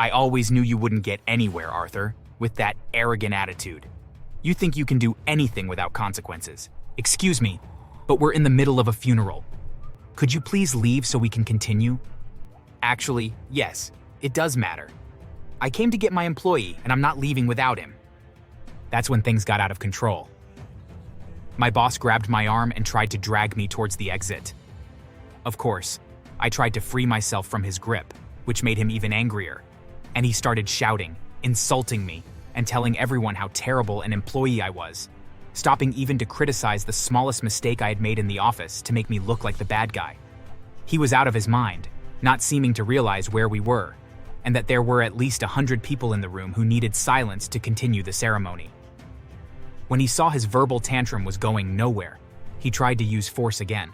I always knew you wouldn't get anywhere, Arthur, with that arrogant attitude. You think you can do anything without consequences. Excuse me, but we're in the middle of a funeral. Could you please leave so we can continue? Actually, yes, it does matter. I came to get my employee, and I'm not leaving without him. That's when things got out of control. My boss grabbed my arm and tried to drag me towards the exit. Of course, I tried to free myself from his grip, which made him even angrier. And he started shouting, insulting me, and telling everyone how terrible an employee I was, stopping even to criticize the smallest mistake I had made in the office to make me look like the bad guy. He was out of his mind, not seeming to realize where we were, and that there were at least 100 people in the room who needed silence to continue the ceremony. When he saw his verbal tantrum was going nowhere, he tried to use force again.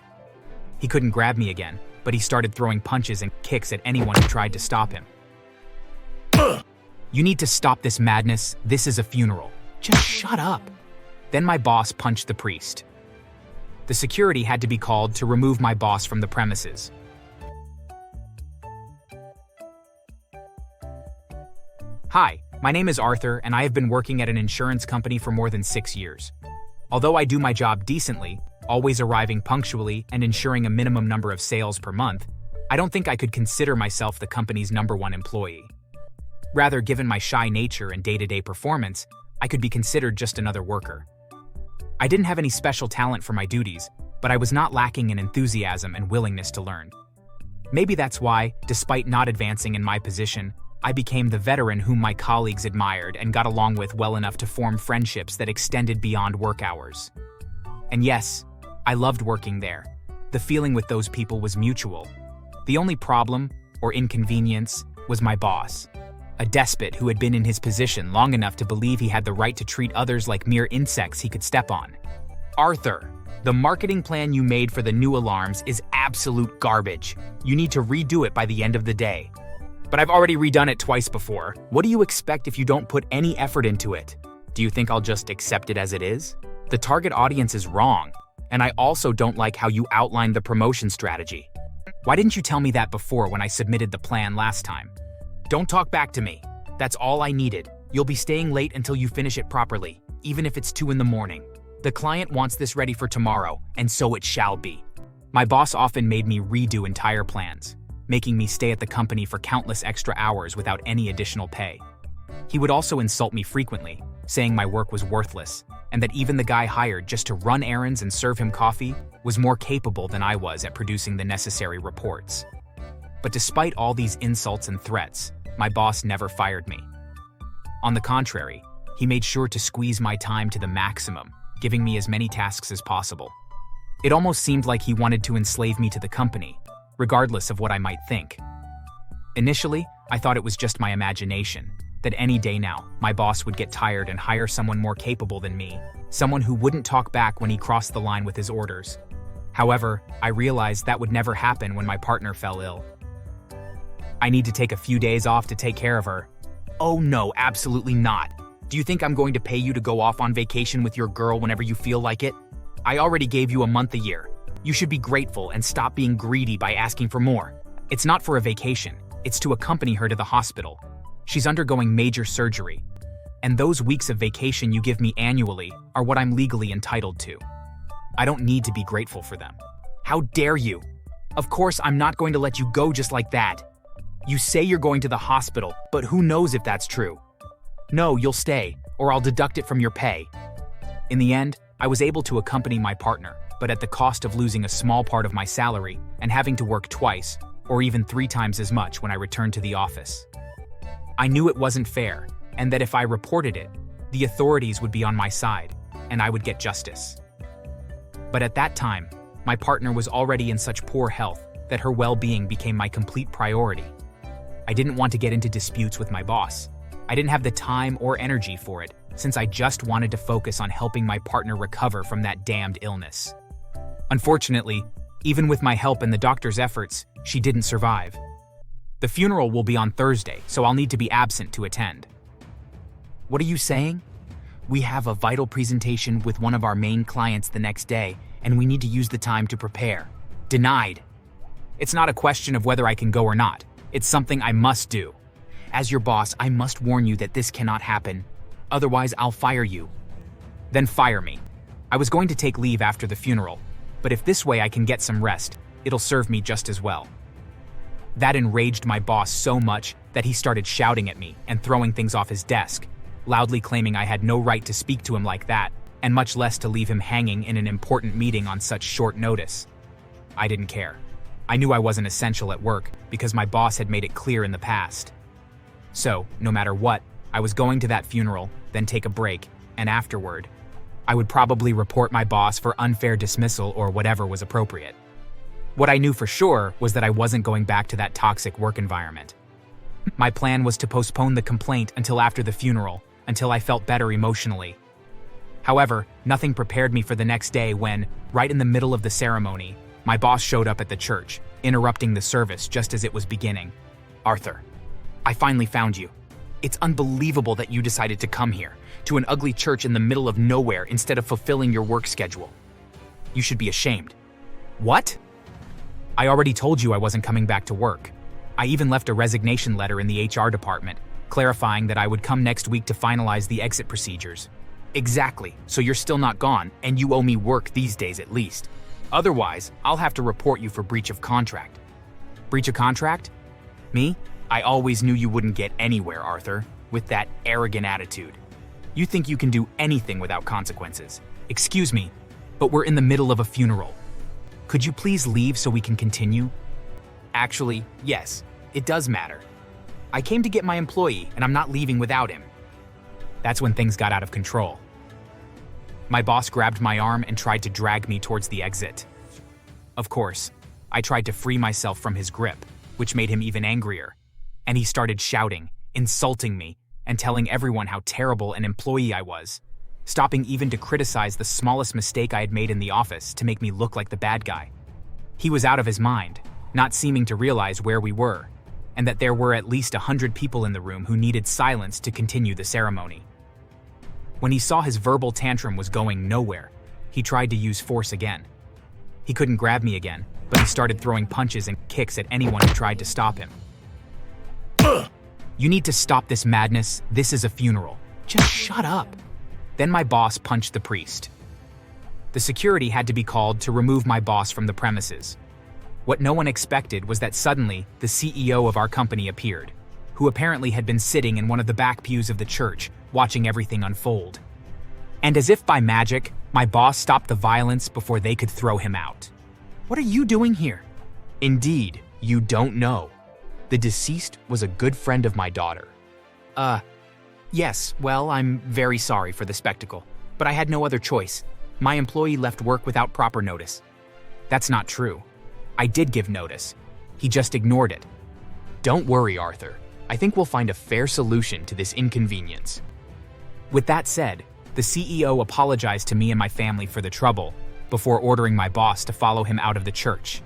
He couldn't grab me again, but he started throwing punches and kicks at anyone who tried to stop him. You need to stop this madness. This is a funeral. Just shut up. Then my boss punched the priest. The security had to be called to remove my boss from the premises. Hi, my name is Arthur, and I have been working at an insurance company for more than 6 years. Although I do my job decently, always arriving punctually and ensuring a minimum number of sales per month, I don't think I could consider myself the company's #1 employee. Rather, given my shy nature and day-to-day performance, I could be considered just another worker. I didn't have any special talent for my duties, but I was not lacking in enthusiasm and willingness to learn. Maybe that's why, despite not advancing in my position, I became the veteran whom my colleagues admired and got along with well enough to form friendships that extended beyond work hours. And yes, I loved working there. The feeling with those people was mutual. The only problem, or inconvenience, was my boss. A despot who had been in his position long enough to believe he had the right to treat others like mere insects he could step on. Arthur, the marketing plan you made for the new alarms is absolute garbage. You need to redo it by the end of the day. But I've already redone it twice before. What do you expect if you don't put any effort into it? Do you think I'll just accept it as it is? The target audience is wrong, and I also don't like how you outlined the promotion strategy. Why didn't you tell me that before when I submitted the plan last time? Don't talk back to me. That's all I needed. You'll be staying late until you finish it properly, even if it's 2 in the morning. The client wants this ready for tomorrow, and so it shall be. My boss often made me redo entire plans, making me stay at the company for countless extra hours without any additional pay. He would also insult me frequently, saying my work was worthless, and that even the guy hired just to run errands and serve him coffee was more capable than I was at producing the necessary reports. But despite all these insults and threats, my boss never fired me. On the contrary, he made sure to squeeze my time to the maximum, giving me as many tasks as possible. It almost seemed like he wanted to enslave me to the company, regardless of what I might think. Initially, I thought it was just my imagination, that any day now, my boss would get tired and hire someone more capable than me, someone who wouldn't talk back when he crossed the line with his orders. However, I realized that would never happen when my partner fell ill. I need to take a few days off to take care of her. Oh no, absolutely not. Do you think I'm going to pay you to go off on vacation with your girl whenever you feel like it? I already gave you a month a year. You should be grateful and stop being greedy by asking for more. It's not for a vacation, it's to accompany her to the hospital. She's undergoing major surgery. And those weeks of vacation you give me annually are what I'm legally entitled to. I don't need to be grateful for them. How dare you? Of course, I'm not going to let you go just like that. You say you're going to the hospital, but who knows if that's true? No, you'll stay, or I'll deduct it from your pay. In the end, I was able to accompany my partner, but at the cost of losing a small part of my salary and having to work twice, or even 3 times as much when I returned to the office. I knew it wasn't fair, and that if I reported it, the authorities would be on my side, and I would get justice. But at that time, my partner was already in such poor health that her well-being became my complete priority. I didn't want to get into disputes with my boss. I didn't have the time or energy for it, since I just wanted to focus on helping my partner recover from that damned illness. Unfortunately, even with my help and the doctor's efforts, she didn't survive. The funeral will be on Thursday, so I'll need to be absent to attend. What are you saying? We have a vital presentation with one of our main clients the next day, and we need to use the time to prepare. Denied. It's not a question of whether I can go or not. It's something I must do. As your boss, I must warn you that this cannot happen. Otherwise, I'll fire you." "Then fire me. I was going to take leave after the funeral, but if this way I can get some rest, it'll serve me just as well." That enraged my boss so much that he started shouting at me and throwing things off his desk, loudly claiming I had no right to speak to him like that, and much less to leave him hanging in an important meeting on such short notice. I didn't care. I knew I wasn't essential at work because my boss had made it clear in the past. So, no matter what, I was going to that funeral, then take a break, and afterward, I would probably report my boss for unfair dismissal or whatever was appropriate. What I knew for sure was that I wasn't going back to that toxic work environment. My plan was to postpone the complaint until after the funeral, until I felt better emotionally. However, nothing prepared me for the next day when, right in the middle of the ceremony, my boss showed up at the church, interrupting the service just as it was beginning. "Arthur, I finally found you. It's unbelievable that you decided to come here, to an ugly church in the middle of nowhere instead of fulfilling your work schedule. You should be ashamed." "What?" "I already told you I wasn't coming back to work. I even left a resignation letter in the HR department, clarifying that I would come next week to finalize the exit procedures." "Exactly, so you're still not gone, and you owe me work these days at least. Otherwise, I'll have to report you for breach of contract." "Breach of contract? Me? I always knew you wouldn't get anywhere, Arthur, with that arrogant attitude. You think you can do anything without consequences. Excuse me, but we're in the middle of a funeral. Could you please leave so we can continue?" "Actually, yes, it does matter. I came to get my employee, and I'm not leaving without him." That's when things got out of control. My boss grabbed my arm and tried to drag me towards the exit. Of course, I tried to free myself from his grip, which made him even angrier, and he started shouting, insulting me, and telling everyone how terrible an employee I was, stopping even to criticize the smallest mistake I had made in the office to make me look like the bad guy. He was out of his mind, not seeming to realize where we were, and that there were at least 100 people in the room who needed silence to continue the ceremony. When he saw his verbal tantrum was going nowhere, he tried to use force again. He couldn't grab me again, but he started throwing punches and kicks at anyone who tried to stop him. "You need to stop this madness. This is a funeral. Just shut up." Then my boss punched the priest. The security had to be called to remove my boss from the premises. What no one expected was that suddenly the CEO of our company appeared, who apparently had been sitting in one of the back pews of the church, watching everything unfold. And as if by magic, my boss stopped the violence before they could throw him out. "What are you doing here?" "Indeed, you don't know. The deceased was a good friend of my daughter." Yes, well, I'm very sorry for the spectacle, but I had no other choice. My employee left work without proper notice." "That's not true. I did give notice. He just ignored it." "Don't worry, Arthur. I think we'll find a fair solution to this inconvenience." With that said, the CEO apologized to me and my family for the trouble before ordering my boss to follow him out of the church.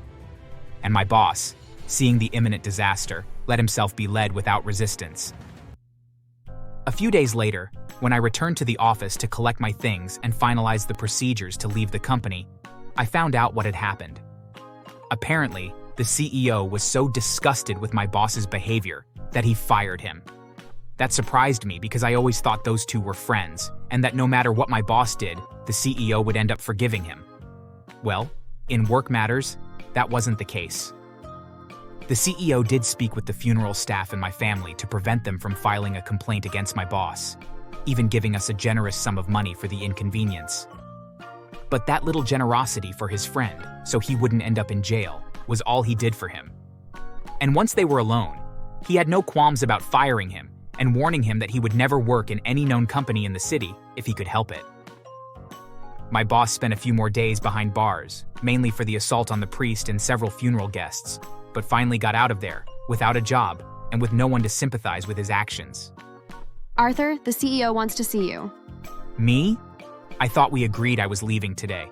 And my boss, seeing the imminent disaster, let himself be led without resistance. A few days later, when I returned to the office to collect my things and finalize the procedures to leave the company, I found out what had happened. Apparently, the CEO was so disgusted with my boss's behavior that he fired him. That surprised me because I always thought those two were friends, and that no matter what my boss did, the CEO would end up forgiving him. Well, in work matters, that wasn't the case. The CEO did speak with the funeral staff and my family to prevent them from filing a complaint against my boss, even giving us a generous sum of money for the inconvenience. But that little generosity for his friend, so he wouldn't end up in jail, was all he did for him. And once they were alone, he had no qualms about firing him and warning him that he would never work in any known company in the city if he could help it. My boss spent a few more days behind bars, mainly for the assault on the priest and several funeral guests, but finally got out of there, without a job, and with no one to sympathize with his actions. "Arthur, the CEO wants to see you." "Me? I thought we agreed I was leaving today.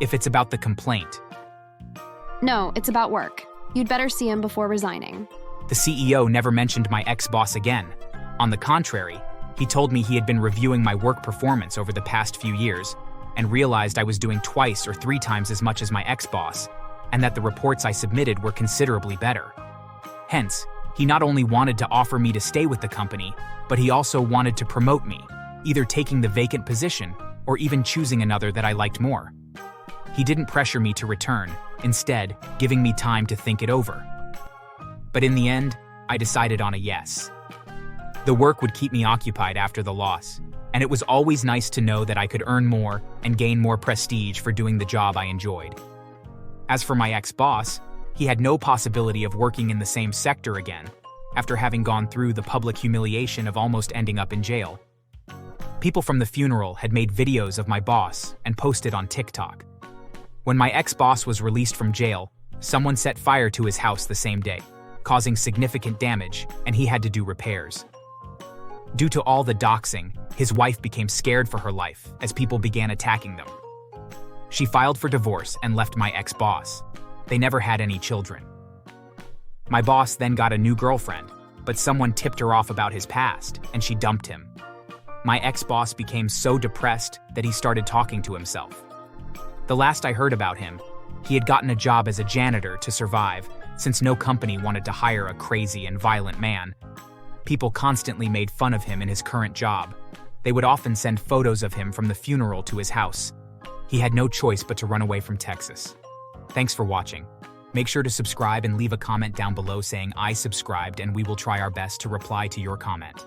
If it's about the complaint." "No, it's about work. You'd better see him before resigning." The CEO never mentioned my ex-boss again. On the contrary, he told me he had been reviewing my work performance over the past few years and realized I was doing twice or 3 times as much as my ex-boss, and that the reports I submitted were considerably better. Hence, He not only wanted to offer me to stay with the company, but he also wanted to promote me, either taking the vacant position or even choosing another that I liked more. He didn't pressure me to return, instead giving me time to think it over. But in the end, I decided on a yes. The work would keep me occupied after the loss, and it was always nice to know that I could earn more and gain more prestige for doing the job I enjoyed. As for my ex-boss, he had no possibility of working in the same sector again, after having gone through the public humiliation of almost ending up in jail. People from the funeral had made videos of my boss and posted on TikTok. When my ex-boss was released from jail, someone set fire to his house the same day, causing significant damage, and he had to do repairs. Due to all the doxing, his wife became scared for her life as people began attacking them. She filed for divorce and left my ex-boss. They never had any children. My boss then got a new girlfriend, but someone tipped her off about his past, and she dumped him. My ex-boss became so depressed that he started talking to himself. The last I heard about him, he had gotten a job as a janitor to survive, since no company wanted to hire a crazy and violent man. People constantly made fun of him in his current job. They would often send photos of him from the funeral to his house. He had no choice but to run away from Texas. Thanks for watching. Make sure to subscribe and leave a comment down below saying I subscribed, and we will try our best to reply to your comment.